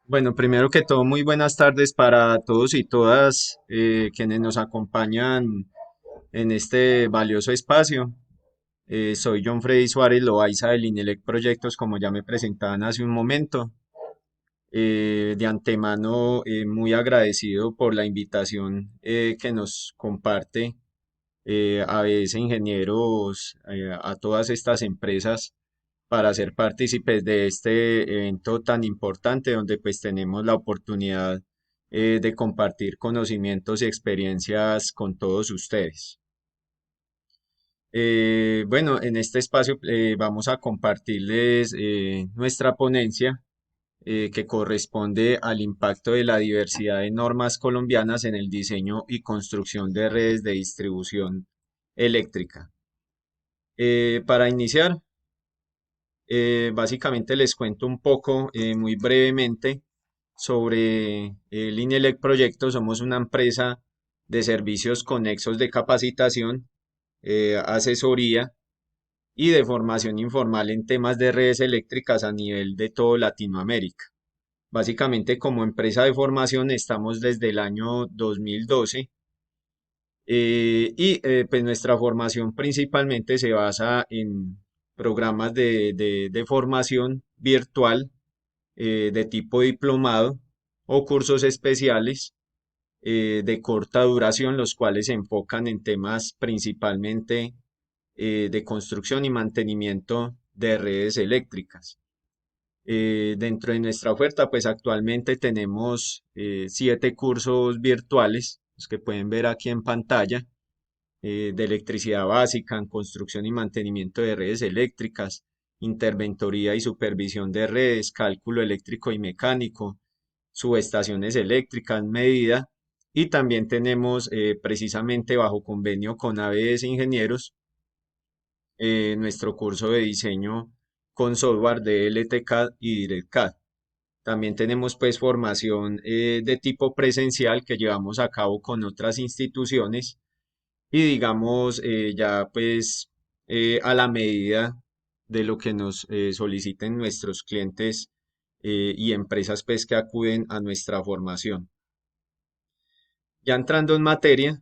Bueno, primero que todo, muy buenas tardes para todos y todas quienes nos acompañan en este valioso espacio. Soy John Freddy Suárez Loaiza del INELEC Proyectos, como ya me presentaban hace un momento. De antemano, muy agradecido por la invitación que nos comparte ABS Ingenieros a todas estas empresas para ser partícipes de este evento tan importante donde pues tenemos la oportunidad de compartir conocimientos y experiencias con todos ustedes. Bueno, en este espacio vamos a compartirles nuestra ponencia que corresponde al impacto de la diversidad de normas colombianas en el diseño y construcción de redes de distribución eléctrica. Para iniciar, básicamente les cuento un poco, muy brevemente, sobre el INELEC Proyecto. Somos una empresa de servicios conexos de capacitación, asesoría y de formación informal en temas de redes eléctricas a nivel de todo Latinoamérica. Básicamente, como empresa de formación estamos desde el año 2012 pues nuestra formación principalmente se basa en programas de formación virtual de tipo diplomado o cursos especiales de corta duración, los cuales se enfocan en temas principalmente de construcción y mantenimiento de redes eléctricas. Dentro de nuestra oferta, pues actualmente tenemos 7 cursos virtuales, los que pueden ver aquí en pantalla, de electricidad básica, en construcción y mantenimiento de redes eléctricas, interventoría y supervisión de redes, cálculo eléctrico y mecánico, subestaciones eléctricas, medida, y también tenemos precisamente bajo convenio con ABS Ingenieros nuestro curso de diseño con software de LTCAD y DirectCAD. También tenemos pues formación de tipo presencial que llevamos a cabo con otras instituciones y digamos ya pues a la medida de lo que nos soliciten nuestros clientes y empresas pues que acuden a nuestra formación. Ya entrando en materia,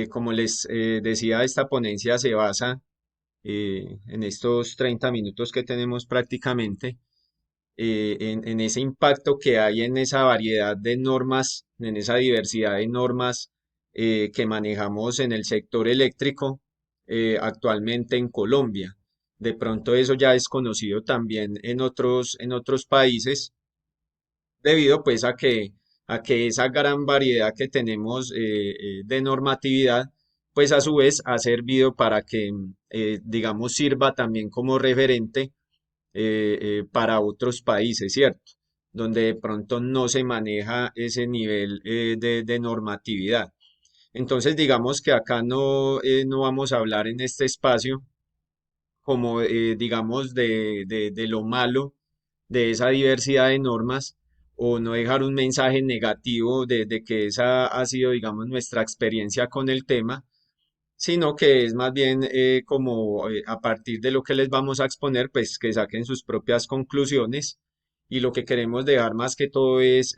como les decía, esta ponencia se basa en estos 30 minutos que tenemos prácticamente en ese impacto que hay en esa variedad de normas, en esa diversidad de normas que manejamos en el sector eléctrico actualmente en Colombia. De pronto eso ya es conocido también en otros países, debido pues a que esa gran variedad que tenemos de normatividad, pues a su vez ha servido para que, digamos, sirva también como referente para otros países, ¿cierto? Donde de pronto no se maneja ese nivel de normatividad. Entonces, digamos que acá no vamos a hablar en este espacio como, digamos, de lo malo de esa diversidad de normas o no dejar un mensaje negativo de que esa ha sido, digamos, nuestra experiencia con el tema, sino que es más bien como a partir de lo que les vamos a exponer, pues que saquen sus propias conclusiones y lo que queremos dejar más que todo es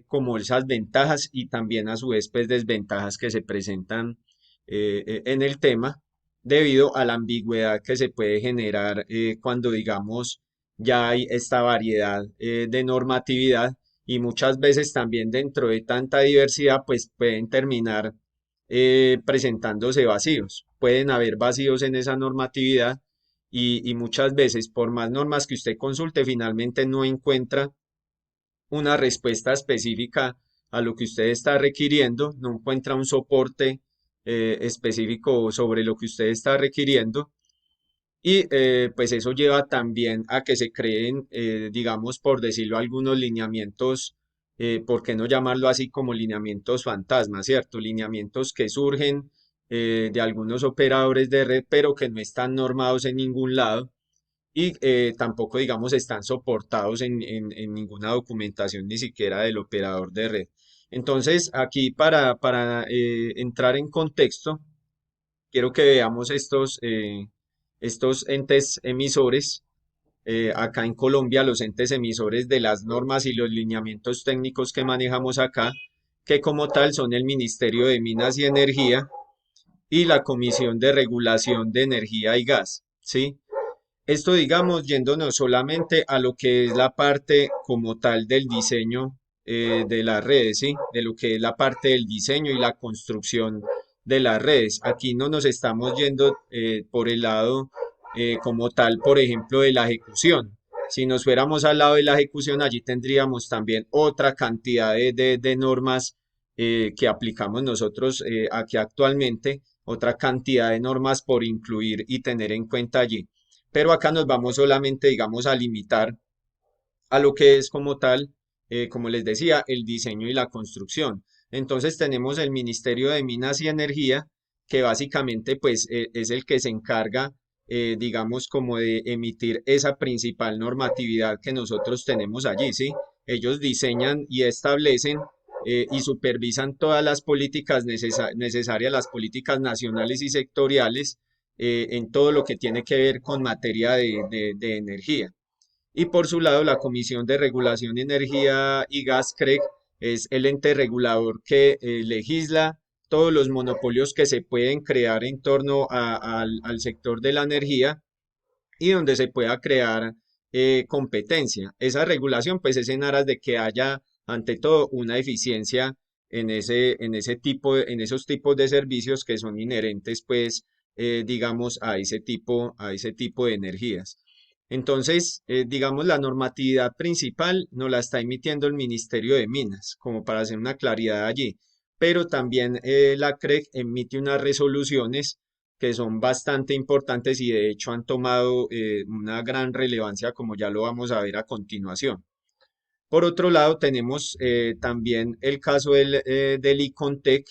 como esas ventajas y también a su vez pues desventajas que se presentan en el tema debido a la ambigüedad que se puede generar cuando digamos ya hay esta variedad de normatividad y muchas veces también dentro de tanta diversidad pues pueden terminar presentándose vacíos. Pueden haber vacíos en esa normatividad y muchas veces, por más normas que usted consulte, finalmente no encuentra una respuesta específica a lo que usted está requiriendo, no encuentra un soporte específico sobre lo que usted está requiriendo. Y pues eso lleva también a que se creen, digamos, por decirlo, algunos lineamientos, ¿por qué no llamarlo así como lineamientos fantasmas, ¿cierto? Lineamientos que surgen de algunos operadores de red, pero que no están normados en ningún lado y tampoco, digamos, están soportados en ninguna documentación, ni siquiera del operador de red. Entonces, aquí para entrar en contexto, quiero que veamos estos entes emisores acá en Colombia los entes emisores de las normas y los lineamientos técnicos que manejamos acá, que como tal son el Ministerio de Minas y Energía y la Comisión de Regulación de Energía y Gas, ¿sí? Esto, digamos, yéndonos solamente a lo que es la parte como tal del diseño de las redes, ¿sí? De lo que es la parte del diseño y la construcción de las redes. Aquí no nos estamos yendo por el lado como tal, por ejemplo, de la ejecución. Si nos fuéramos al lado de la ejecución, allí tendríamos también otra cantidad de normas que aplicamos nosotros aquí actualmente, otra cantidad de normas por incluir y tener en cuenta allí. Pero acá nos vamos solamente, digamos, a limitar a lo que es como tal, como les decía, el diseño y la construcción. Entonces tenemos el Ministerio de Minas y Energía, que básicamente pues es el que se encarga, digamos, como de emitir esa principal normatividad que nosotros tenemos allí, ¿sí? Ellos diseñan y establecen y supervisan todas las políticas necesarias, las políticas nacionales y sectoriales en todo lo que tiene que ver con materia de energía. Y por su lado, la Comisión de Regulación de Energía y Gas, CREG, es el ente regulador que legisla todos los monopolios que se pueden crear en torno al sector de la energía y donde se pueda crear competencia. Esa regulación pues es en aras de que haya ante todo una eficiencia en esos tipos de servicios que son inherentes pues digamos a ese tipo de energías. Entonces, digamos, la normatividad principal nos la está emitiendo el Ministerio de Minas, como para hacer una claridad allí, pero también la CREG emite unas resoluciones que son bastante importantes y de hecho han tomado una gran relevancia, como ya lo vamos a ver a continuación. Por otro lado, tenemos también el caso del ICONTEC.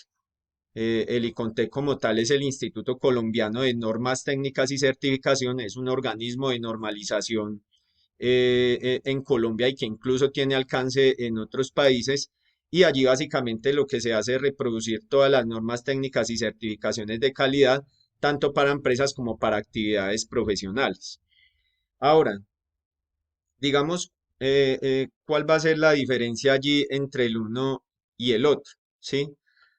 El ICONTEC como tal es el Instituto Colombiano de Normas Técnicas y Certificación, es un organismo de normalización en Colombia y que incluso tiene alcance en otros países. Y allí básicamente lo que se hace es reproducir todas las normas técnicas y certificaciones de calidad, tanto para empresas como para actividades profesionales. Ahora, digamos, ¿cuál va a ser la diferencia allí entre el uno y el otro? ¿Sí?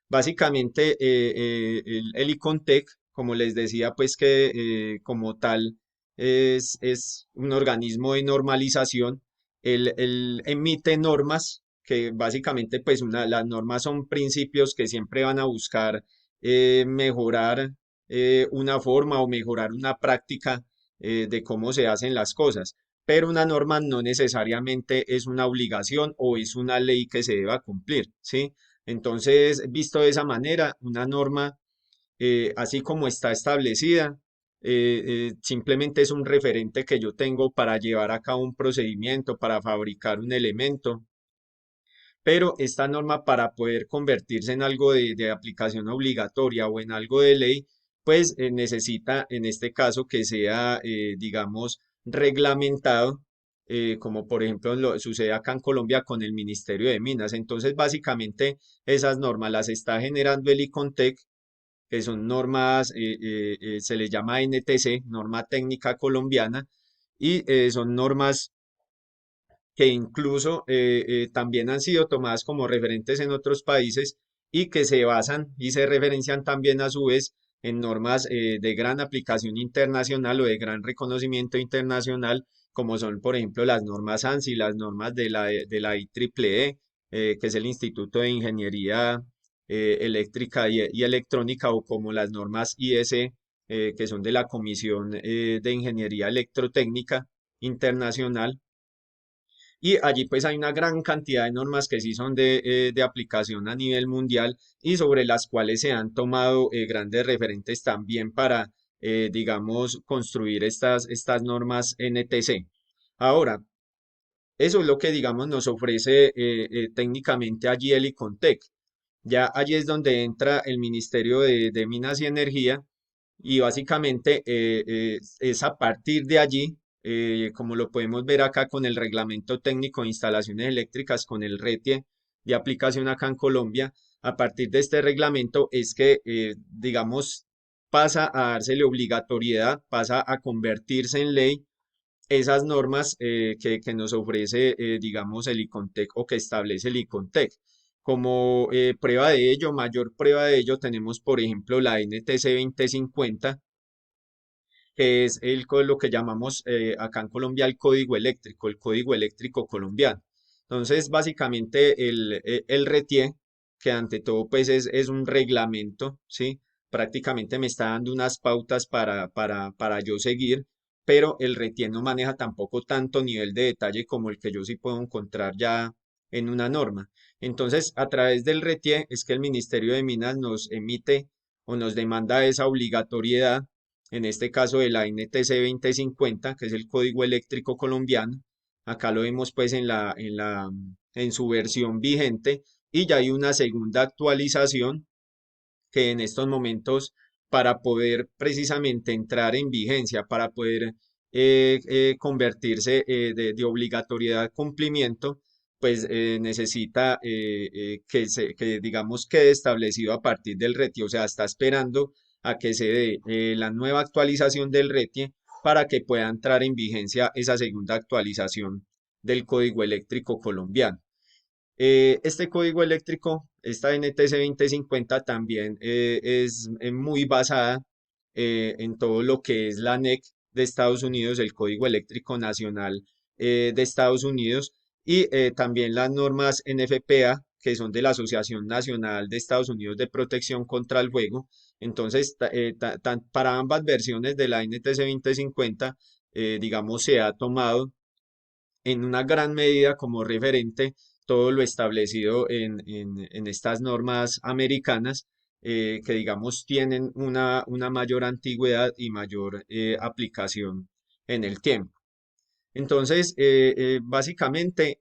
Básicamente, el ICONTEC, como les decía, pues que como tal es un organismo de normalización. Él emite normas que básicamente, pues las normas son principios que siempre van a buscar mejorar una forma o mejorar una práctica de cómo se hacen las cosas. Pero una norma no necesariamente es una obligación o es una ley que se deba cumplir, ¿sí? Entonces, visto de esa manera, una norma, así como está establecida, simplemente es un referente que yo tengo para llevar a cabo un procedimiento, para fabricar un elemento, pero esta norma para poder convertirse en algo de aplicación obligatoria o en algo de ley, pues necesita en este caso que sea, digamos, reglamentado, como por ejemplo sucede acá en Colombia con el Ministerio de Minas. Entonces, básicamente, esas normas las está generando el ICONTEC, que son normas, se les llama NTC, Norma Técnica Colombiana, y son normas que incluso también han sido tomadas como referentes en otros países y que se basan y se referencian también a su vez en normas de gran aplicación internacional o de gran reconocimiento internacional, como son, por ejemplo, las normas ANSI, las normas de la IEEE, que es el Instituto de Ingeniería Eléctrica y Electrónica, o como las normas IEC, que son de la Comisión de Ingeniería Electrotécnica Internacional. Y allí pues hay una gran cantidad de normas que sí son de aplicación a nivel mundial y sobre las cuales se han tomado grandes referentes también para, digamos, construir estas normas NTC. Ahora, eso es lo que, digamos, nos ofrece técnicamente allí el ICONTEC. Ya allí es donde entra el Ministerio de Minas y Energía y básicamente es a partir de allí, como lo podemos ver acá con el Reglamento Técnico de Instalaciones Eléctricas, con el RETIE de aplicación acá en Colombia, a partir de este reglamento es que, digamos, pasa a dársele obligatoriedad, pasa a convertirse en ley esas normas que nos ofrece, digamos, el ICONTEC o que establece el ICONTEC. Como prueba de ello, mayor prueba de ello, tenemos, por ejemplo, la NTC 2050, que es lo que llamamos acá en Colombia el código eléctrico colombiano. Entonces, básicamente, el RETIE, que ante todo, pues es un reglamento, ¿sí? Prácticamente me está dando unas pautas para yo seguir, pero el RETIE no maneja tampoco tanto nivel de detalle como el que yo sí puedo encontrar ya en una norma. Entonces, a través del RETIE es que el Ministerio de Minas nos emite o nos demanda esa obligatoriedad, en este caso de la NTC 2050, que es el Código Eléctrico Colombiano. Acá lo vemos pues en su versión vigente, y ya hay una segunda actualización que en estos momentos, para poder precisamente entrar en vigencia, para poder convertirse de obligatoriedad a cumplimiento, pues necesita que digamos quede establecido a partir del RETIE, o sea, está esperando a que se dé la nueva actualización del RETIE para que pueda entrar en vigencia esa segunda actualización del Código Eléctrico colombiano. Este código eléctrico, esta NTC 2050, también es muy basada en todo lo que es la NEC de Estados Unidos, el Código Eléctrico Nacional de Estados Unidos, y también las normas NFPA, que son de la Asociación Nacional de Estados Unidos de Protección contra el Fuego. Entonces, para ambas versiones de la NTC 2050, digamos, se ha tomado en una gran medida como referente todo lo establecido en estas normas americanas, que digamos tienen una mayor antigüedad y mayor aplicación en el tiempo. Entonces, básicamente,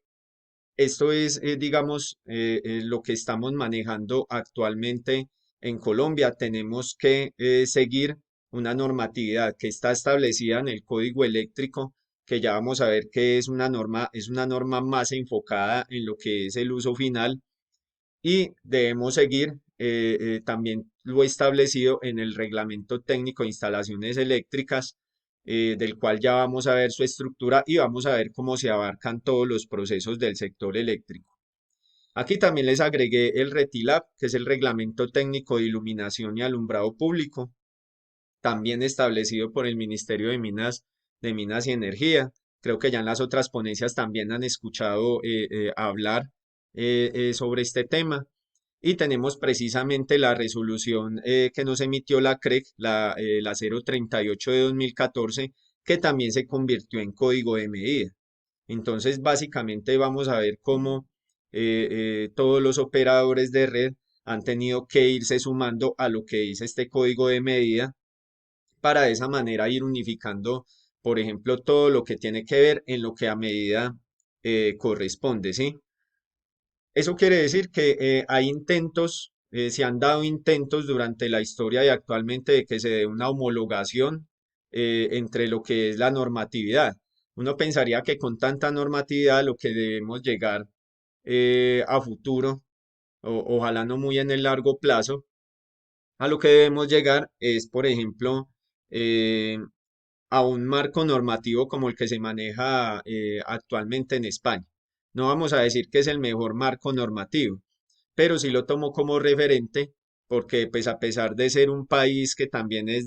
esto es, digamos, lo que estamos manejando actualmente en Colombia. Tenemos que seguir una normatividad que está establecida en el Código Eléctrico, que ya vamos a ver que es una norma más enfocada en lo que es el uso final, y debemos seguir también lo establecido en el Reglamento Técnico de Instalaciones Eléctricas, del cual ya vamos a ver su estructura y vamos a ver cómo se abarcan todos los procesos del sector eléctrico. Aquí también les agregué el RETILAB, que es el Reglamento Técnico de Iluminación y Alumbrado Público, también establecido por el Ministerio de Minas y Energía. Creo que ya en las otras ponencias también han escuchado hablar sobre este tema. Y tenemos precisamente la resolución que nos emitió la CREC, la 038 de 2014, que también se convirtió en código de medida. Entonces, básicamente vamos a ver cómo todos los operadores de red han tenido que irse sumando a lo que dice este código de medida, para de esa manera ir unificando, por ejemplo, todo lo que tiene que ver en lo que a medida corresponde, ¿sí? Eso quiere decir que hay intentos, se han dado intentos durante la historia y actualmente de que se dé una homologación entre lo que es la normatividad. Uno pensaría que con tanta normatividad lo que debemos llegar a futuro, ojalá no muy en el largo plazo, a lo que debemos llegar es, por ejemplo, eh, a un marco normativo como el que se maneja actualmente en España. No vamos a decir que es el mejor marco normativo, pero sí lo tomo como referente porque pues a pesar de ser un país que también es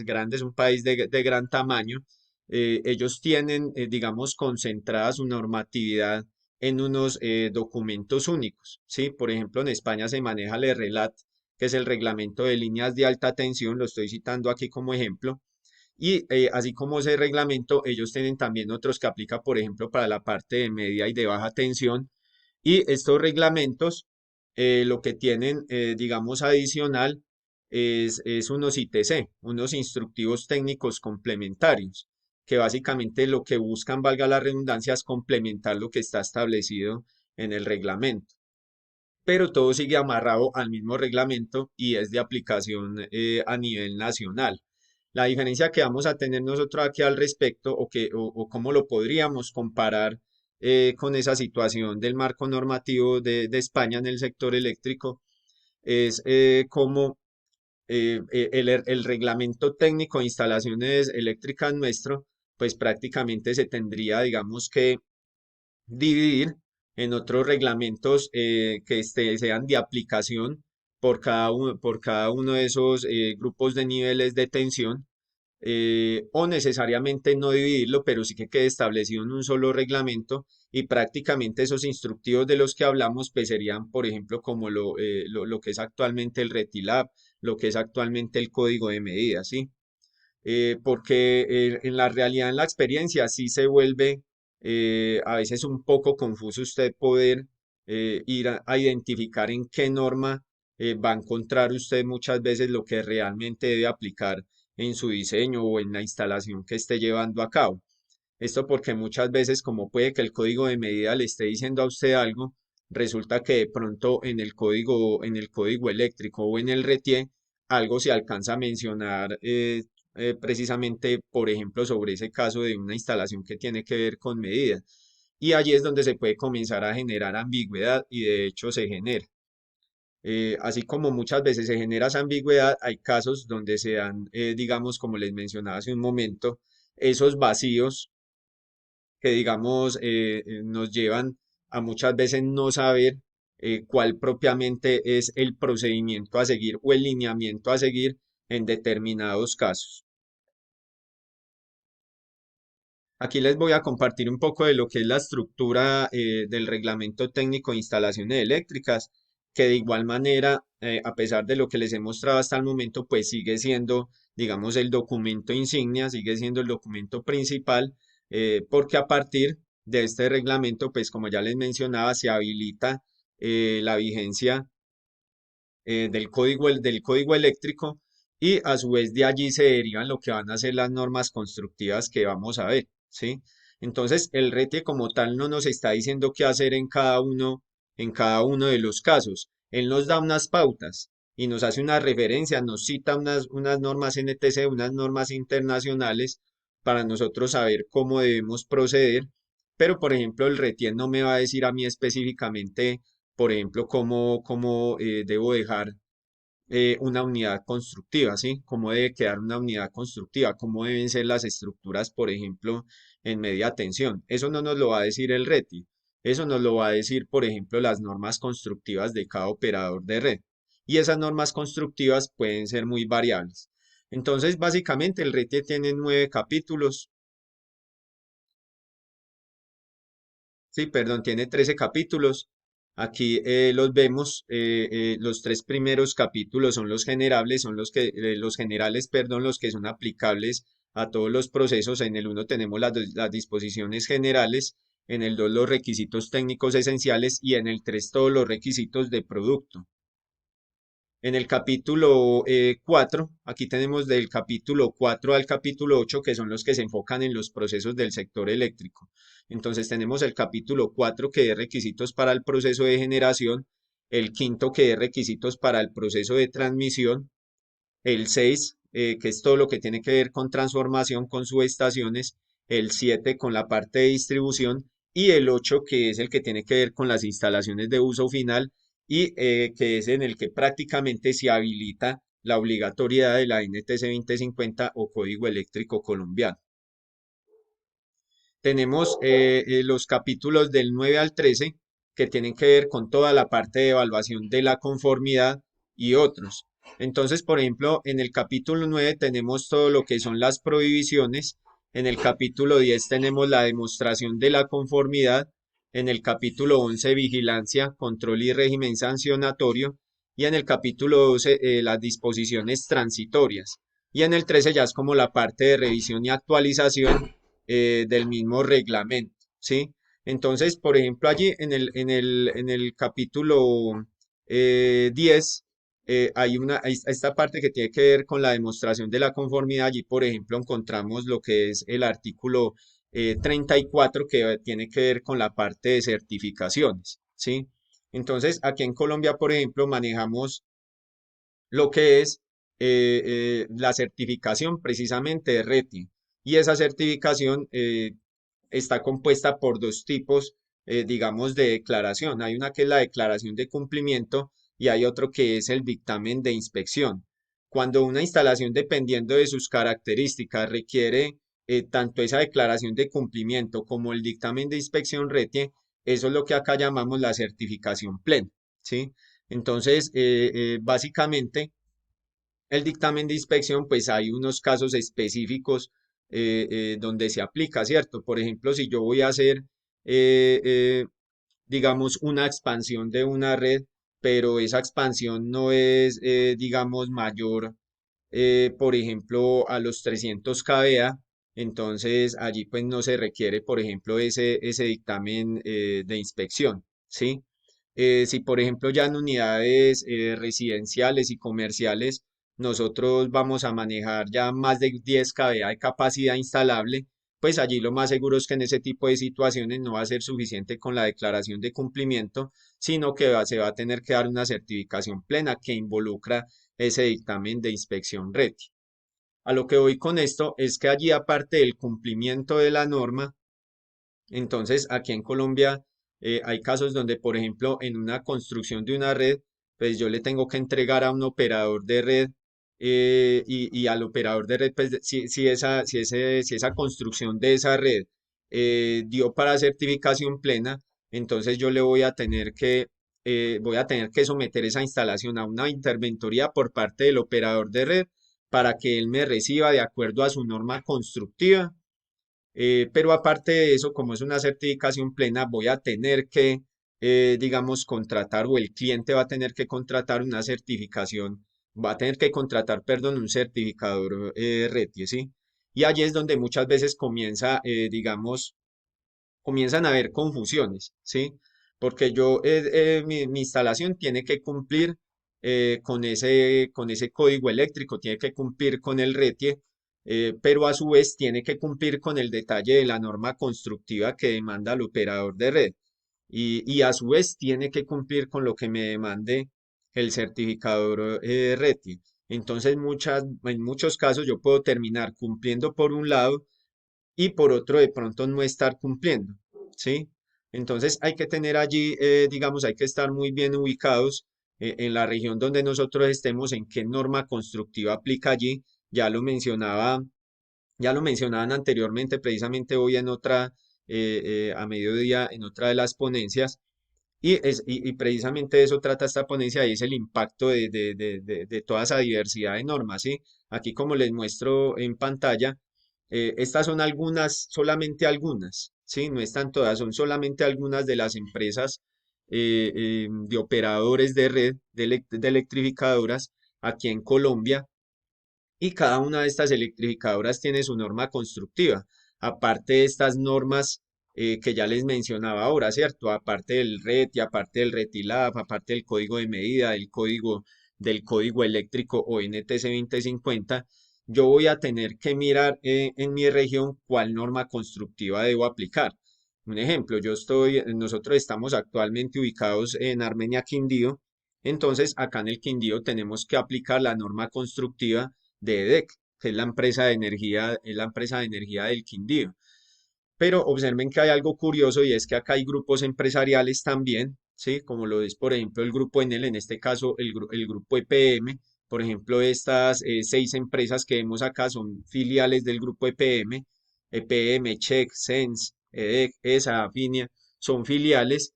grande, es un país de gran tamaño, ellos tienen, digamos, concentrada su normatividad en unos documentos únicos, ¿sí? Por ejemplo, en España se maneja el RELAT, que es el Reglamento de Líneas de Alta Tensión, lo estoy citando aquí como ejemplo, y así como ese reglamento, ellos tienen también otros que aplica, por ejemplo, para la parte de media y de baja tensión. Y estos reglamentos lo que tienen, digamos, adicional es unos ITC, unos instructivos técnicos complementarios, que básicamente lo que buscan, valga la redundancia, es complementar lo que está establecido en el reglamento. Pero todo sigue amarrado al mismo reglamento y es de aplicación a nivel nacional. La diferencia que vamos a tener nosotros aquí al respecto, o cómo lo podríamos comparar con esa situación del marco normativo de España en el sector eléctrico, es cómo el reglamento técnico de instalaciones eléctricas nuestro pues prácticamente se tendría, digamos que dividir en otros reglamentos que sean de aplicación por cada uno de esos grupos de niveles de tensión, o necesariamente no dividirlo, pero sí que quede establecido en un solo reglamento y prácticamente esos instructivos de los que hablamos pues serían, por ejemplo, como lo que es actualmente el RETILAB, lo que es actualmente el código de medidas, ¿sí? Porque en la realidad, en la experiencia, sí se vuelve a veces un poco confuso usted poder ir a identificar en qué norma va a encontrar usted muchas veces lo que realmente debe aplicar en su diseño o en la instalación que esté llevando a cabo. Esto porque muchas veces, como puede que el código de medida le esté diciendo a usted algo, resulta que de pronto en el código eléctrico o en el RETIE, algo se alcanza a mencionar precisamente, por ejemplo, sobre ese caso de una instalación que tiene que ver con medida. Y allí es donde se puede comenzar a generar ambigüedad y de hecho se genera. Así como muchas veces se genera esa ambigüedad, hay casos donde se dan, digamos, como les mencionaba hace un momento, esos vacíos que, digamos, nos llevan a muchas veces no saber cuál propiamente es el procedimiento a seguir o el lineamiento a seguir en determinados casos. Aquí les voy a compartir un poco de lo que es la estructura del Reglamento Técnico de Instalaciones Eléctricas, que de igual manera, a pesar de lo que les he mostrado hasta el momento, pues sigue siendo, digamos, el documento insignia, sigue siendo el documento principal, porque a partir de este reglamento, pues como ya les mencionaba, se habilita la vigencia del código eléctrico y a su vez de allí se derivan lo que van a ser las normas constructivas que vamos a ver, ¿sí? Entonces, el RETIE como tal no nos está diciendo qué hacer en cada uno de los casos. Él nos da unas pautas y nos hace una referencia, nos cita unas normas NTC, unas normas internacionales para nosotros saber cómo debemos proceder. Pero, por ejemplo, el RETIE no me va a decir a mí específicamente por ejemplo, cómo debo dejar una unidad constructiva, ¿sí? Cómo debe quedar una unidad constructiva, cómo deben ser las estructuras, por ejemplo, en media tensión. Eso no nos lo va a decir el RETI, eso nos lo va a decir, por ejemplo, las normas constructivas de cada operador de red. Y esas normas constructivas pueden ser muy variables. Entonces, básicamente, el RETI tiene 9 capítulos. Sí, perdón, tiene 13 capítulos. Aquí los vemos, los tres primeros capítulos son los generables, los generales, perdón, los que son aplicables a todos los procesos. En el uno tenemos las disposiciones generales, en el 2 los requisitos técnicos esenciales y en el 3 todos los requisitos de producto. En el capítulo 4, aquí tenemos del capítulo 4 al capítulo 8, que son los que se enfocan en los procesos del sector eléctrico. Entonces tenemos el capítulo 4 que es requisitos para el proceso de generación, el quinto que es requisitos para el proceso de transmisión, el 6 que es todo lo que tiene que ver con transformación, con subestaciones, el 7 con la parte de distribución y el 8 que es el que tiene que ver con las instalaciones de uso final y que es en el que prácticamente se habilita la obligatoriedad de la NTC 2050 o Código Eléctrico Colombiano. Tenemos los capítulos del 9 al 13 que tienen que ver con toda la parte de evaluación de la conformidad y otros. Entonces, por ejemplo, en el capítulo 9 tenemos todo lo que son las prohibiciones. En el capítulo 10 tenemos la demostración de la conformidad. En el capítulo 11 vigilancia, control y régimen sancionatorio. Y en el capítulo 12 las disposiciones transitorias. Y en el 13 ya es como la parte de revisión y actualización del mismo reglamento, ¿sí? Entonces, por ejemplo, allí en el capítulo 10 hay esta parte que tiene que ver con la demostración de la conformidad. Allí, por ejemplo, encontramos lo que es el artículo 34 que tiene que ver con la parte de certificaciones, ¿sí? Entonces, aquí en Colombia, por ejemplo, manejamos lo que es la certificación precisamente de RETI. Y esa certificación está compuesta por dos tipos, digamos, de declaración. Hay una que es la declaración de cumplimiento y hay otro que es el dictamen de inspección. Cuando una instalación, dependiendo de sus características, requiere tanto esa declaración de cumplimiento como el dictamen de inspección RETIE, eso es lo que acá llamamos la certificación plena, ¿sí? Entonces, básicamente, el dictamen de inspección, pues hay unos casos específicos donde se aplica, ¿cierto? Por ejemplo, si yo voy a hacer, eh, eh, digamos, una expansión de una red, pero esa expansión no es, digamos, mayor, por ejemplo, a los 300 kVA, entonces allí pues no se requiere, por ejemplo, ese dictamen de inspección, ¿sí? Si, por ejemplo, ya en unidades residenciales y comerciales, nosotros vamos a manejar ya más de 10 kVA de capacidad instalable, pues allí lo más seguro es que en ese tipo de situaciones no va a ser suficiente con la declaración de cumplimiento, sino que se va a tener que dar una certificación plena que involucra ese dictamen de inspección RETI. A lo que voy con esto es que allí, aparte del cumplimiento de la norma, entonces aquí en Colombia hay casos donde, por ejemplo, en una construcción de una red, pues yo le tengo que entregar a un operador de red y al operador de red, pues si esa construcción de esa red dio para certificación plena, entonces yo le voy a tener que someter esa instalación a una interventoría por parte del operador de red para que él me reciba de acuerdo a su norma constructiva, pero aparte de eso, como es una certificación plena, voy a tener que, digamos, contratar o el cliente va a tener que contratar una certificación, va a tener que contratar, perdón, un certificador RETIE, ¿sí? Y allí es donde muchas veces comienza, digamos, comienzan a haber confusiones, ¿sí? Porque mi instalación tiene que cumplir con ese código eléctrico, tiene que cumplir con el RETIE, pero a su vez tiene que cumplir con el detalle de la norma constructiva que demanda el operador de red. Y a su vez tiene que cumplir con lo que me demande el certificador RETIE. Entonces, en muchos casos yo puedo terminar cumpliendo por un lado y por otro de pronto no estar cumpliendo, ¿sí? Entonces hay que tener allí, digamos, hay que estar muy bien ubicados en la región donde nosotros estemos, en qué norma constructiva aplica allí. Ya lo mencionaba, ya lo mencionaban anteriormente, precisamente hoy en otra, a mediodía, en otra de las ponencias. Y precisamente de eso trata esta ponencia y es el impacto de toda esa diversidad de normas, ¿sí? Aquí como les muestro en pantalla, estas son algunas, solamente algunas, ¿sí? No están todas, son solamente algunas de las empresas de operadores de red, de electrificadoras aquí en Colombia, y cada una de estas electrificadoras tiene su norma constructiva, aparte de estas normas que ya les mencionaba ahora, ¿cierto? Aparte del RET y aparte del RETILAB, aparte del código de medida, del código eléctrico o NTC 2050, yo voy a tener que mirar en mi región cuál norma constructiva debo aplicar. Un ejemplo, nosotros estamos actualmente ubicados en Armenia, Quindío, entonces acá en el Quindío tenemos que aplicar la norma constructiva de EDEC, que es la empresa de energía, es la empresa de energía del Quindío. Pero observen que hay algo curioso y es que acá hay grupos empresariales también, ¿sí? Como lo es, por ejemplo, el grupo Enel, en este caso el grupo EPM. Por ejemplo, estas 6 empresas que vemos acá son filiales del grupo EPM, EPM, Check, Sense, EDEC, ESA, Afinia, son filiales,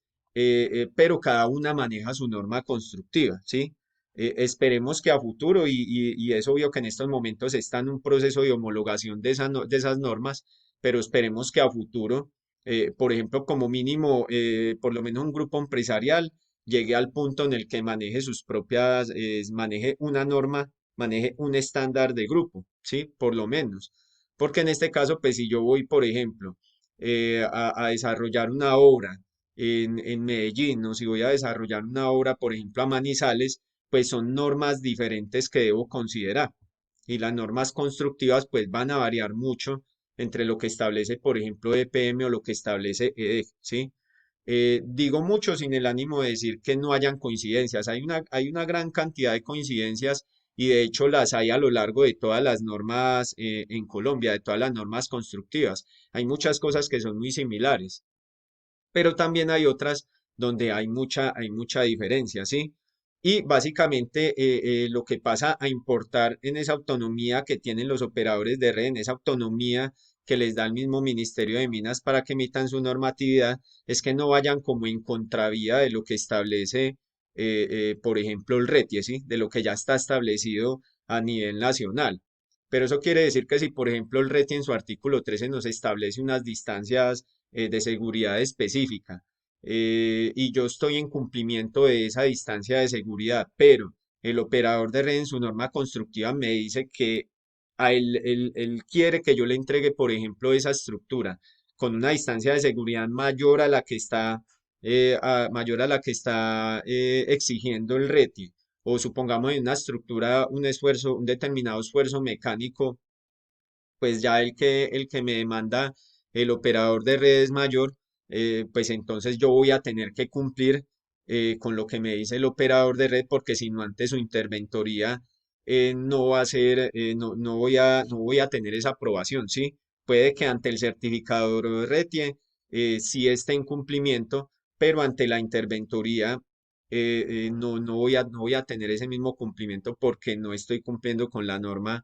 pero cada una maneja su norma constructiva, ¿sí? Esperemos que a futuro, y es obvio que en estos momentos está en un proceso de homologación de esas normas, pero esperemos que a futuro, por ejemplo, como mínimo, por lo menos un grupo empresarial llegue al punto en el que maneje sus propias, maneje una norma, maneje un estándar de grupo, ¿sí? Por lo menos. Porque en este caso, pues si yo voy, por ejemplo, a desarrollar una obra en Medellín, o si voy a desarrollar una obra, por ejemplo, a Manizales, pues son normas diferentes que debo considerar. Y las normas constructivas, pues van a variar mucho entre lo que establece, por ejemplo, EPM o lo que establece EDEC, ¿sí? Digo mucho sin el ánimo de decir que no hayan coincidencias. Hay una gran cantidad de coincidencias y de hecho las hay a lo largo de todas las normas en Colombia, de todas las normas constructivas. Hay muchas cosas que son muy similares, pero también hay otras donde hay mucha diferencia, ¿sí? Y básicamente lo que pasa a importar en esa autonomía que tienen los operadores de red, en esa autonomía que les da el mismo Ministerio de Minas para que emitan su normatividad, es que no vayan como en contravía de lo que establece, por ejemplo, el RETIE, ¿sí? De lo que ya está establecido a nivel nacional. Pero eso quiere decir que si, por ejemplo, el RETIE en su artículo 13 nos establece unas distancias de seguridad específica, y yo estoy en cumplimiento de esa distancia de seguridad, pero el operador de red en su norma constructiva me dice que él quiere que yo le entregue, por ejemplo, esa estructura con una distancia de seguridad mayor a la que está, mayor a la que está exigiendo el RETIE, o supongamos en una estructura un esfuerzo, un determinado esfuerzo mecánico, pues ya el que me demanda el operador de redes mayor, pues entonces yo voy a tener que cumplir con lo que me dice el operador de red, porque si no ante su interventoría no va a ser, no voy a tener esa aprobación, ¿sí? Puede que ante el certificador de RETIE sí esté en cumplimiento, pero ante la interventoría no voy a tener ese mismo cumplimiento porque no estoy cumpliendo con la norma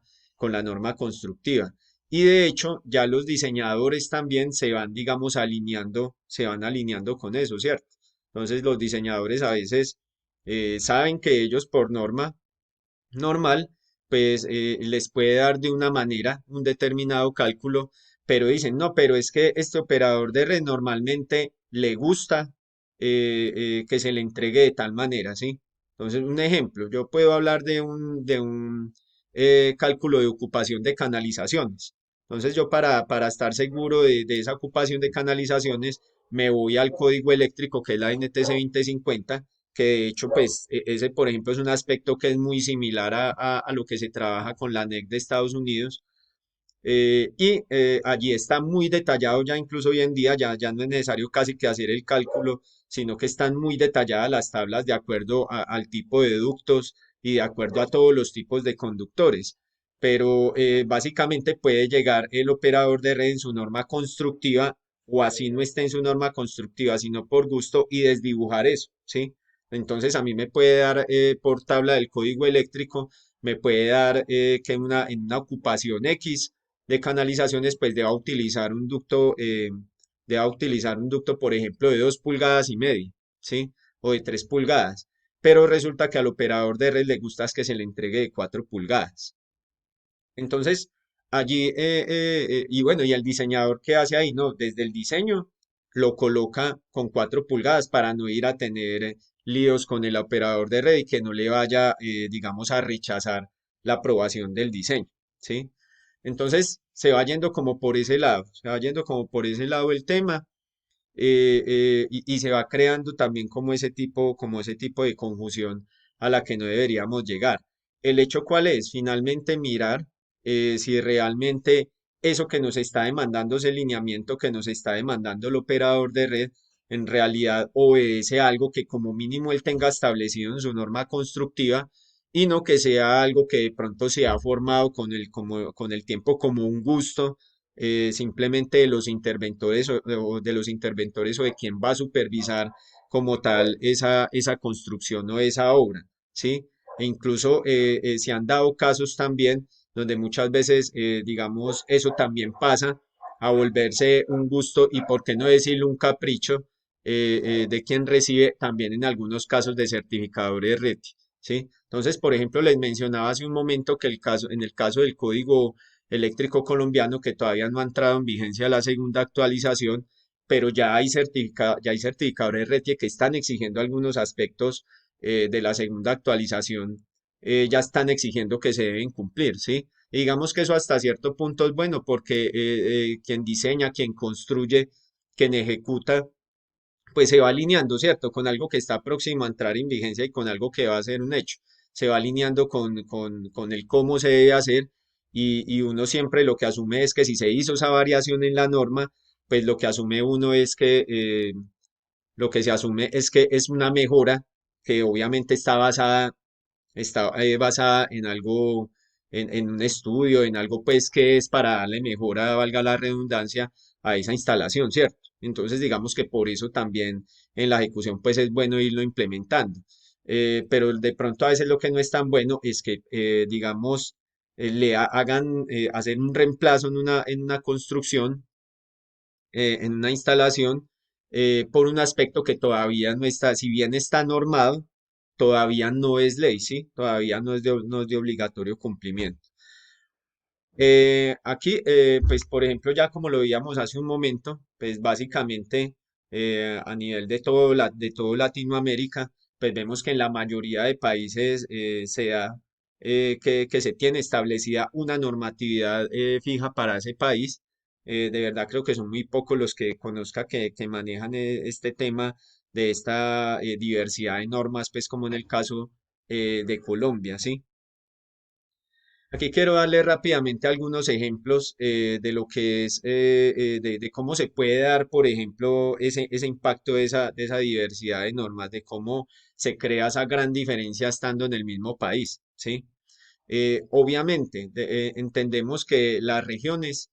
constructiva. Y de hecho, ya los diseñadores también se van, digamos, se van alineando con eso, ¿cierto? Entonces, los diseñadores a veces saben que ellos por norma normal, pues les puede dar de una manera un determinado cálculo, pero dicen, no, pero es que este operador de red normalmente le gusta que se le entregue de tal manera, ¿sí? Entonces, un ejemplo, yo puedo hablar de un cálculo de ocupación de canalizaciones. Entonces, yo para estar seguro de esa ocupación de canalizaciones, me voy al código eléctrico que es la NTC 2050, que de hecho, pues ese, por ejemplo, es un aspecto que es muy similar a lo que se trabaja con la NEC de Estados Unidos. Y allí está muy detallado ya, incluso hoy en día ya no es necesario casi que hacer el cálculo, sino que están muy detalladas las tablas de acuerdo al tipo de ductos y de acuerdo a todos los tipos de conductores. Pero básicamente puede llegar el operador de red en su norma constructiva, o así no esté en su norma constructiva, sino por gusto, y desdibujar eso, ¿sí? Entonces a mí me puede dar por tabla del código eléctrico, me puede dar que en una ocupación X de canalizaciones, pues deba utilizar un ducto, por ejemplo, de 2,5 pulgadas, ¿sí? O de 3 pulgadas. Pero resulta que al operador de red le gusta es que se le entregue de 4 pulgadas. Entonces, allí, y bueno, y el diseñador, ¿qué hace ahí? No, desde el diseño lo coloca con 4 pulgadas para no ir a tener líos con el operador de red y que no le vaya, digamos, a rechazar la aprobación del diseño, ¿sí? Entonces, se va yendo como por ese lado, se va yendo como por ese lado el tema, y se va creando también como ese tipo de confusión a la que no deberíamos llegar. ¿El hecho cuál es? Finalmente mirar si realmente eso que nos está demandando, ese lineamiento que nos está demandando el operador de red, en realidad obedece a algo que como mínimo él tenga establecido en su norma constructiva, y no que sea algo que de pronto se ha formado con el tiempo como un gusto, simplemente de los interventores o de quien va a supervisar como tal esa construcción o esa obra, ¿sí? E incluso se han dado casos también donde muchas veces, digamos, eso también pasa a volverse un gusto y, por qué no decirlo, un capricho de quien recibe también en algunos casos de certificadores RETI, ¿sí? Entonces, por ejemplo, les mencionaba hace un momento que en el caso del código eléctrico colombiano, que todavía no ha entrado en vigencia la segunda actualización, pero ya hay certificadores RETIE que están exigiendo algunos aspectos de la segunda actualización, ya están exigiendo que se deben cumplir, ¿sí? Y digamos que eso hasta cierto punto es bueno porque quien diseña, quien construye, quien ejecuta, pues se va alineando, ¿cierto? Con algo que está próximo a entrar en vigencia y con algo que va a ser un hecho. Se va alineando con el cómo se debe hacer, y uno siempre lo que asume es que si se hizo esa variación en la norma, pues lo que asume uno es que lo que se asume es que es una mejora que obviamente está basada en algo, en un estudio, en algo pues que es para darle mejora, valga la redundancia, a esa instalación, ¿cierto? Entonces digamos que por eso también en la ejecución pues es bueno irlo implementando. Pero de pronto a veces lo que no es tan bueno es que, digamos, hagan hacer un reemplazo en una construcción, en una instalación, por un aspecto que todavía no está, si bien está normado, todavía no es ley, ¿sí? Todavía no es de obligatorio cumplimiento. Aquí, pues por ejemplo, ya como lo veíamos hace un momento, pues básicamente a nivel de de todo Latinoamérica, pues vemos que en la mayoría de países se da que se tiene establecida una normatividad fija para ese país. De verdad creo que son muy pocos los que conozca que manejan este tema de esta diversidad de normas, pues como en el caso de Colombia, ¿sí? Aquí quiero darle rápidamente algunos ejemplos de lo que es, de cómo se puede dar, por ejemplo, ese impacto de esa diversidad de normas, de cómo se crea esa gran diferencia estando en el mismo país, ¿sí? Obviamente, entendemos que las regiones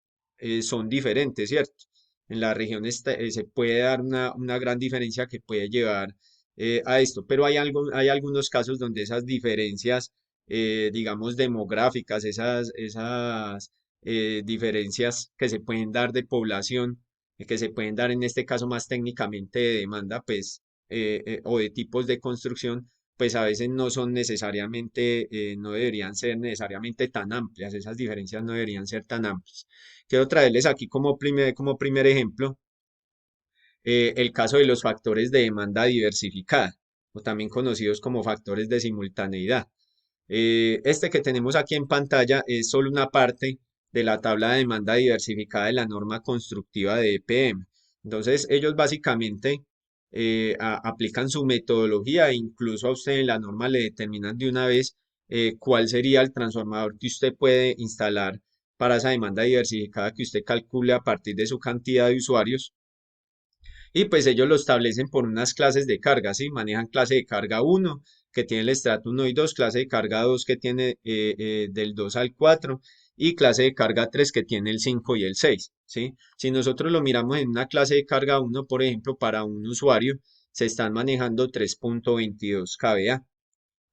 son diferentes, ¿cierto? En las regiones se puede dar una gran diferencia que puede llevar a esto, pero hay algunos casos donde esas diferencias, digamos, demográficas, esas diferencias que se pueden dar de población, que se pueden dar en este caso más técnicamente de demanda, pues, o de tipos de construcción, pues a veces no son necesariamente, no deberían ser necesariamente tan amplias, esas diferencias no deberían ser tan amplias. Quiero traerles aquí como primer ejemplo el caso de los factores de demanda diversificada, o también conocidos como factores de simultaneidad. Este que tenemos aquí en pantalla es solo una parte de la tabla de demanda diversificada de la norma constructiva de EPM. Entonces, ellos básicamente aplican su metodología e incluso a usted en la norma le determinan de una vez cuál sería el transformador que usted puede instalar para esa demanda diversificada que usted calcule a partir de su cantidad de usuarios. Y pues ellos lo establecen por unas clases de carga, ¿sí? Manejan clase de carga uno que tiene el estrato 1 y 2, clase de carga 2 que tiene del 2 al 4 y clase de carga 3 que tiene el 5 y el 6, ¿sí? Si nosotros lo miramos en una clase de carga uno, por ejemplo, para un usuario, se están manejando 3.22 kVA.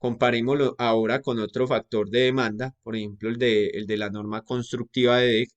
Comparémoslo ahora con otro factor de demanda, por ejemplo, el de la norma constructiva de DEC,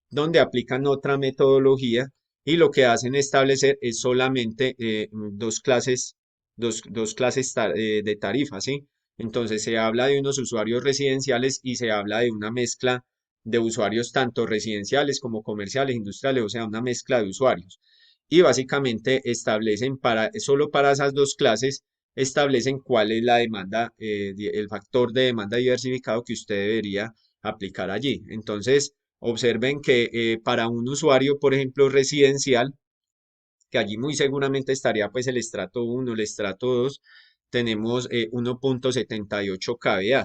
donde aplican otra metodología y lo que hacen establecer es solamente dos clases de tarifas, ¿sí? Entonces se habla de unos usuarios residenciales y se habla de una mezcla de usuarios tanto residenciales como comerciales, industriales, o sea, una mezcla de usuarios. Y básicamente establecen solo para esas dos clases establecen cuál es la demanda, el factor de demanda diversificado que usted debería aplicar allí. Entonces, observen que para un usuario, por ejemplo, residencial, que allí muy seguramente estaría pues el estrato uno, el estrato 2, tenemos 1.78 kVA.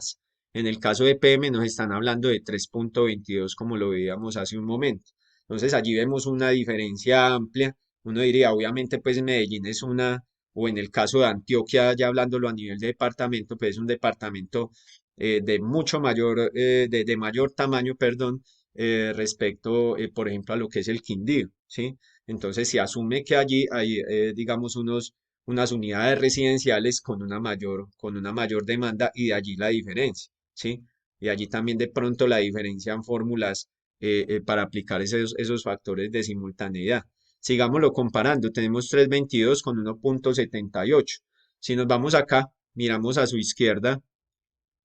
En el caso de PM nos están hablando de 3.22 como lo veíamos hace un momento. Entonces allí vemos una diferencia amplia. Uno diría, obviamente pues Medellín es una, o en el caso de Antioquia, ya hablándolo a nivel de departamento, pues es un departamento de mucho mayor, de mayor tamaño, perdón, respecto, por ejemplo, a lo que es el Quindío, ¿sí? Entonces se asume que allí hay, digamos, unas unidades residenciales con una mayor demanda y de allí la diferencia, ¿sí? Y allí también de pronto la diferencia en fórmulas para aplicar esos factores de simultaneidad. Sigámoslo comparando, tenemos 322 con 1.78. Si nos vamos acá, miramos a su izquierda,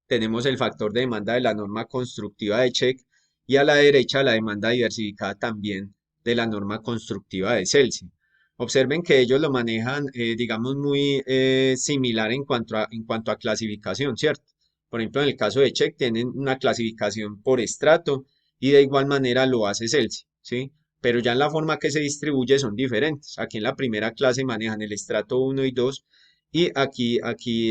tenemos el factor de demanda de la norma constructiva de Check y a la derecha la demanda diversificada también de la norma constructiva de Celsius. Observen que ellos lo manejan, digamos, muy similar en cuanto a clasificación, ¿cierto? Por ejemplo, en el caso de Check tienen una clasificación por estrato y de igual manera lo hace Celsius, ¿sí? Pero ya en la forma que se distribuye son diferentes. Aquí en la primera clase manejan el estrato uno y 2 y aquí,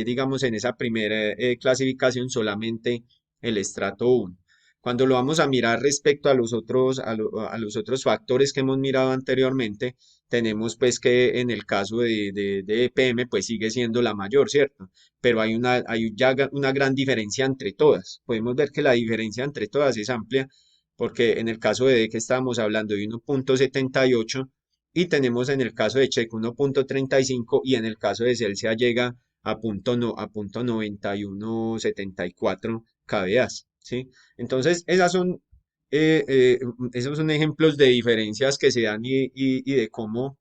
digamos, en esa primera clasificación solamente el estrato uno. Cuando lo vamos a mirar respecto a a los otros factores que hemos mirado anteriormente, tenemos pues que en el caso de EPM pues sigue siendo la mayor, ¿cierto? Pero hay ya una gran diferencia entre todas. Podemos ver que la diferencia entre todas es amplia porque en el caso de que estábamos hablando de 1.78 y tenemos en el caso de Checo 1.35 y en el caso de Celsius llega a punto, no, a punto 9174 kVA. ¿sí? Entonces, esos son ejemplos de diferencias que se dan y de cómo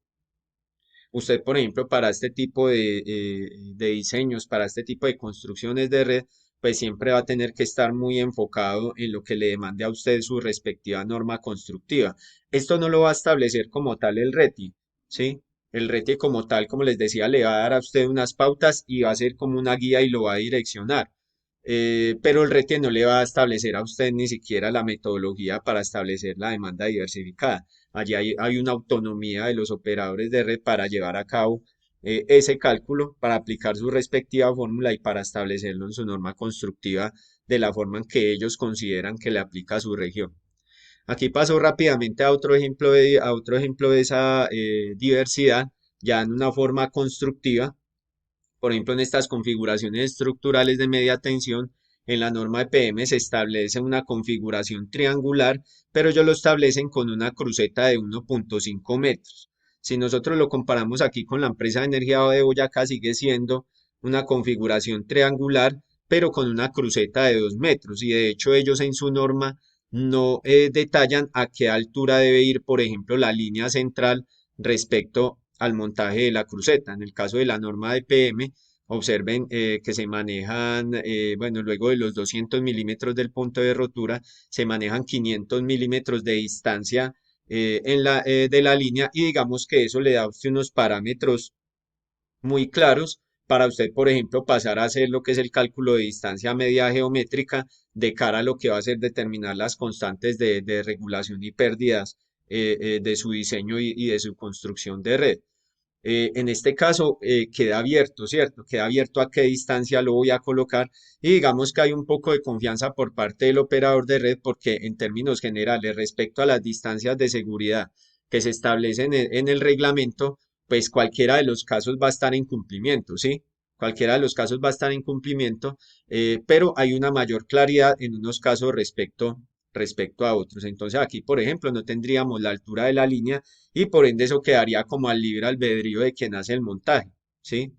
usted, por ejemplo, para este tipo de diseños, para este tipo de construcciones de red, pues siempre va a tener que estar muy enfocado en lo que le demande a usted su respectiva norma constructiva. Esto no lo va a establecer como tal el RETI, ¿sí? El RETI como tal, como les decía, le va a dar a usted unas pautas y va a ser como una guía y lo va a direccionar. Pero el RETI no le va a establecer a usted ni siquiera la metodología para establecer la demanda diversificada. Allí hay una autonomía de los operadores de red para llevar a cabo ese cálculo, para aplicar su respectiva fórmula y para establecerlo en su norma constructiva de la forma en que ellos consideran que le aplica a su región. Aquí paso rápidamente a otro ejemplo de esa diversidad, ya en una forma constructiva. Por ejemplo, en estas configuraciones estructurales de media tensión, en la norma de PM se establece una configuración triangular, pero ellos lo establecen con una cruceta de 1.5 metros. Si nosotros lo comparamos aquí con la empresa de energía de Boyacá, sigue siendo una configuración triangular, pero con una cruceta de 2 metros. Y de hecho ellos en su norma no detallan a qué altura debe ir, por ejemplo, la línea central respecto al montaje de la cruceta. En el caso de la norma de PM, observen que se manejan, bueno, luego de los 200 milímetros del punto de rotura, se manejan 500 milímetros de distancia de la línea y digamos que eso le da a usted unos parámetros muy claros para usted, por ejemplo, pasar a hacer lo que es el cálculo de distancia media geométrica de cara a lo que va a ser determinar las constantes de regulación y pérdidas de su diseño y de su construcción de red. En este caso queda abierto, ¿cierto? Queda abierto a qué distancia lo voy a colocar y digamos que hay un poco de confianza por parte del operador de red porque en términos generales respecto a las distancias de seguridad que se establecen en el reglamento, pues cualquiera de los casos va a estar en cumplimiento, ¿sí? Cualquiera de los casos va a estar en cumplimiento, pero hay una mayor claridad en unos casos respecto a otros. Entonces aquí, por ejemplo, no tendríamos la altura de la línea y por ende eso quedaría como al libre albedrío de quien hace el montaje, ¿sí?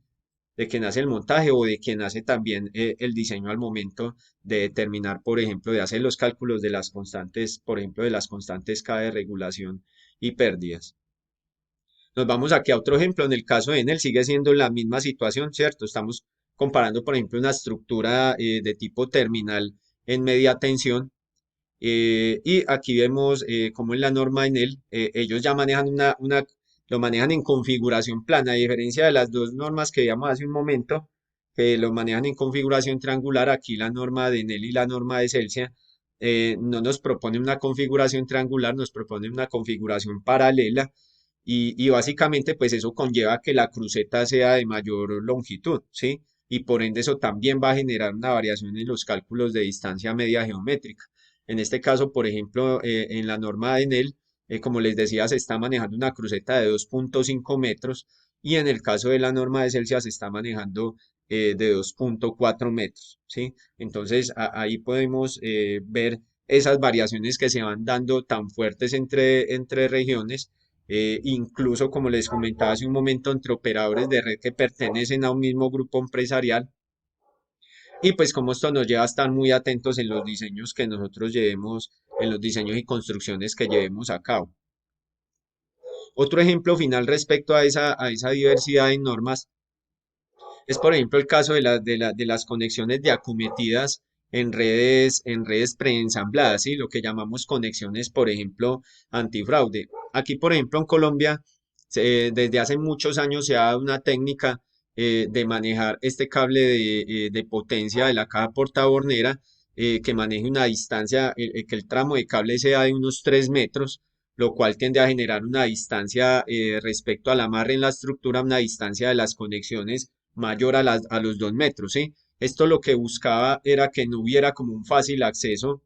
De quien hace el montaje o de quien hace también el diseño al momento de determinar, por ejemplo, de hacer los cálculos de las constantes, por ejemplo, de las constantes K de regulación y pérdidas. Nos vamos aquí a otro ejemplo. En el caso de Enel sigue siendo la misma situación, ¿cierto? Estamos comparando, por ejemplo, una estructura de tipo terminal en media tensión y aquí vemos cómo en la norma en él, ellos ya manejan lo manejan en configuración plana, a diferencia de las dos normas que veíamos hace un momento, que lo manejan en configuración triangular, aquí la norma de Enel y la norma de Celsia no nos propone una configuración triangular, nos propone una configuración paralela y básicamente pues eso conlleva que la cruceta sea de mayor longitud, ¿sí? Y por ende eso también va a generar una variación en los cálculos de distancia media geométrica. En este caso, por ejemplo, en la norma de Enel, como les decía, se está manejando una cruceta de 2.5 metros y en el caso de la norma de Celsius se está manejando de 2.4 metros, ¿sí? Entonces ahí podemos ver esas variaciones que se van dando tan fuertes entre regiones, incluso como les comentaba hace un momento, entre operadores de red que pertenecen a un mismo grupo empresarial y pues como esto nos lleva a estar muy atentos en los diseños que nosotros llevemos, en los diseños y construcciones que llevemos a cabo. Otro ejemplo final respecto a esa diversidad de normas es, por ejemplo, el caso de las conexiones de acometidas en redes preensambladas, ¿sí? Lo que llamamos conexiones, por ejemplo, antifraude. Aquí, por ejemplo, en Colombia, desde hace muchos años se ha dado una técnica de manejar este cable de potencia de la caja portabornera que maneje una distancia, que el tramo de cable sea de unos 3 metros, lo cual tiende a generar una distancia respecto al amarre en la estructura, una distancia de las conexiones mayor a los 2 metros, ¿sí? Esto lo que buscaba era que no hubiera como un fácil acceso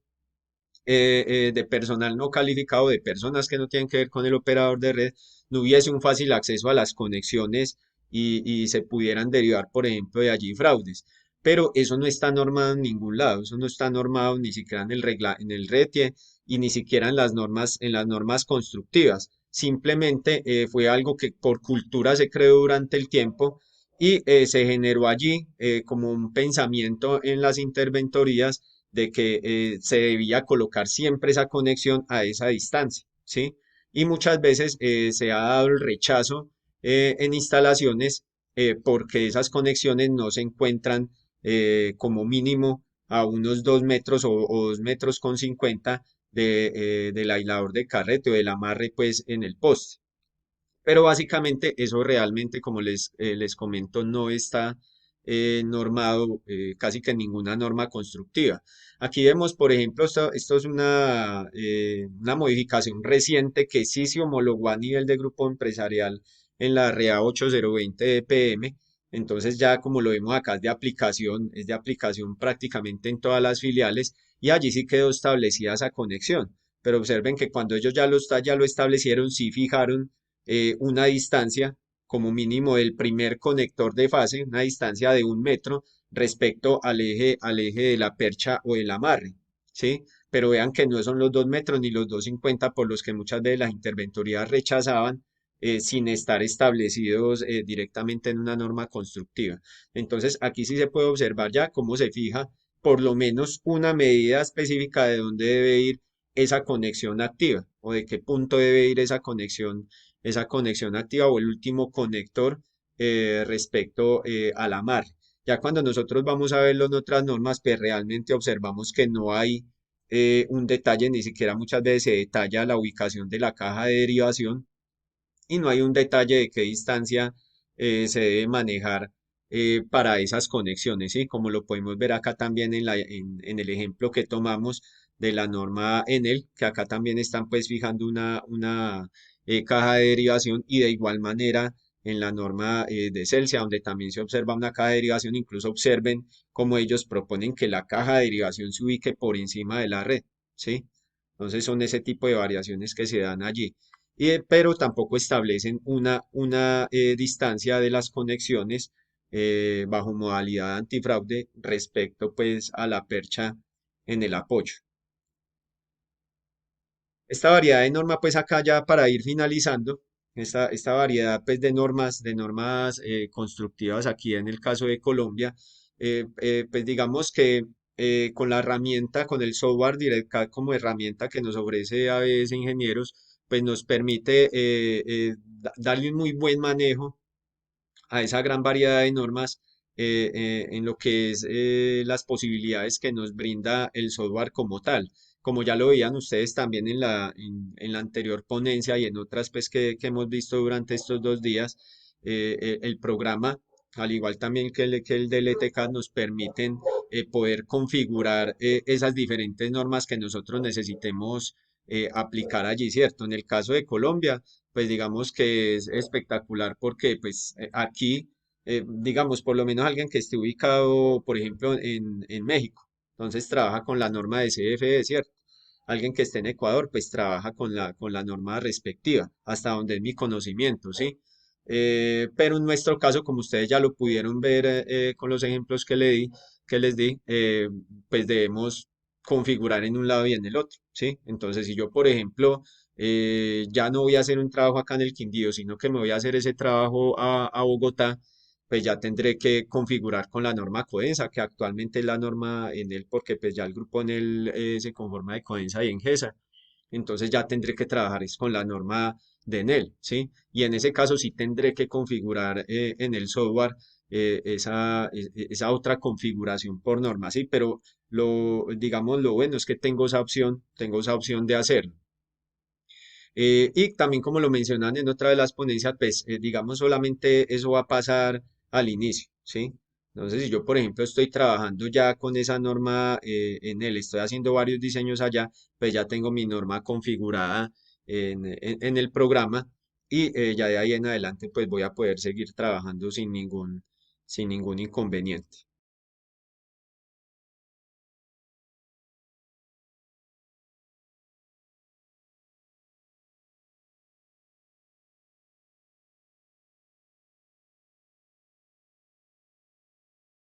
de personal no calificado, de personas que no tienen que ver con el operador de red, no hubiese un fácil acceso a las conexiones y se pudieran derivar, por ejemplo, de allí fraudes. Pero eso no está normado en ningún lado, eso no está normado ni siquiera en el RETIE y ni siquiera en las normas constructivas. Simplemente fue algo que por cultura se creó durante el tiempo y se generó allí como un pensamiento en las interventorías de que se debía colocar siempre esa conexión a esa distancia, ¿sí? Y muchas veces se ha dado el rechazo en instalaciones porque esas conexiones no se encuentran como mínimo a unos 2 metros o 2,50 metros del aislador de carrete o del amarre pues en el poste. Pero básicamente eso realmente, como les comento, no está normado casi que en ninguna norma constructiva. Aquí vemos, por ejemplo, esto es una modificación reciente que sí se homologó a nivel de grupo empresarial en la REA 8020 de PM. Entonces ya como lo vemos acá es de aplicación prácticamente en todas las filiales y allí sí quedó establecida esa conexión. Pero observen que cuando ellos ya lo establecieron, sí fijaron una distancia como mínimo del primer conector de fase, una distancia de 1 metro respecto al eje de la percha o del amarre, ¿sí? Pero vean que no son los 2 metros ni los 2,50 por los que muchas veces las interventorías rechazaban sin estar establecidos directamente en una norma constructiva. Entonces, aquí sí se puede observar ya cómo se fija por lo menos una medida específica de dónde debe ir esa conexión activa o de qué punto debe ir esa conexión activa o el último conector respecto a la mar. Ya cuando nosotros vamos a verlo en otras normas, pues realmente observamos que no hay un detalle, ni siquiera muchas veces se detalla la ubicación de la caja de derivación y no hay un detalle de qué distancia se debe manejar para esas conexiones, ¿sí? Como lo podemos ver acá también en el ejemplo que tomamos de la norma Enel, que acá también están pues fijando una caja de derivación y de igual manera en la norma de Celsia, donde también se observa una caja de derivación, incluso observen cómo ellos proponen que la caja de derivación se ubique por encima de la red, ¿sí? Entonces son ese tipo de variaciones que se dan allí pero tampoco establecen una distancia de las conexiones bajo modalidad antifraude respecto pues a la percha en el apoyo. Esta variedad de norma pues acá ya para ir finalizando, esta variedad pues de normas constructivas aquí en el caso de Colombia, pues digamos que con la herramienta, con el software DirectCAD como herramienta que nos ofrece ABS Ingenieros, pues nos permite darle un muy buen manejo a esa gran variedad de normas en lo que es las posibilidades que nos brinda el software como tal. Como ya lo veían ustedes también en la anterior ponencia y en otras pues, que hemos visto durante estos 2 días, el programa, al igual también que el del ETCAD, nos permiten poder configurar esas diferentes normas que nosotros necesitemos aplicar allí, ¿cierto? En el caso de Colombia, pues digamos que es espectacular porque pues aquí, digamos, por lo menos alguien que esté ubicado, por ejemplo, en México, entonces trabaja con la norma de CFE, ¿cierto? Alguien que esté en Ecuador, pues trabaja con la norma respectiva, hasta donde es mi conocimiento, ¿sí? Pero en nuestro caso, como ustedes ya lo pudieron ver con los ejemplos que les di, pues debemos configurar en un lado y en el otro, ¿sí? Entonces, si yo, por ejemplo, ya no voy a hacer un trabajo acá en el Quindío, sino que me voy a hacer ese trabajo a Bogotá, pues ya tendré que configurar con la norma CODENSA, que actualmente es la norma en él, porque pues ya el grupo en él se conforma de CODENSA y ENGESA. Entonces ya tendré que trabajar es con la norma de Enel, ¿sí? Y en ese caso sí tendré que configurar en el software esa otra configuración por norma, ¿sí? Pero digamos, lo bueno es que tengo esa opción de hacerlo. Y también como lo mencionan en otra de las ponencias, pues digamos solamente eso va a pasar al inicio, ¿sí? Entonces, si yo, por ejemplo, estoy trabajando ya con esa norma en él, estoy haciendo varios diseños allá, pues ya tengo mi norma configurada en el programa y ya de ahí en adelante pues voy a poder seguir trabajando sin ningún inconveniente.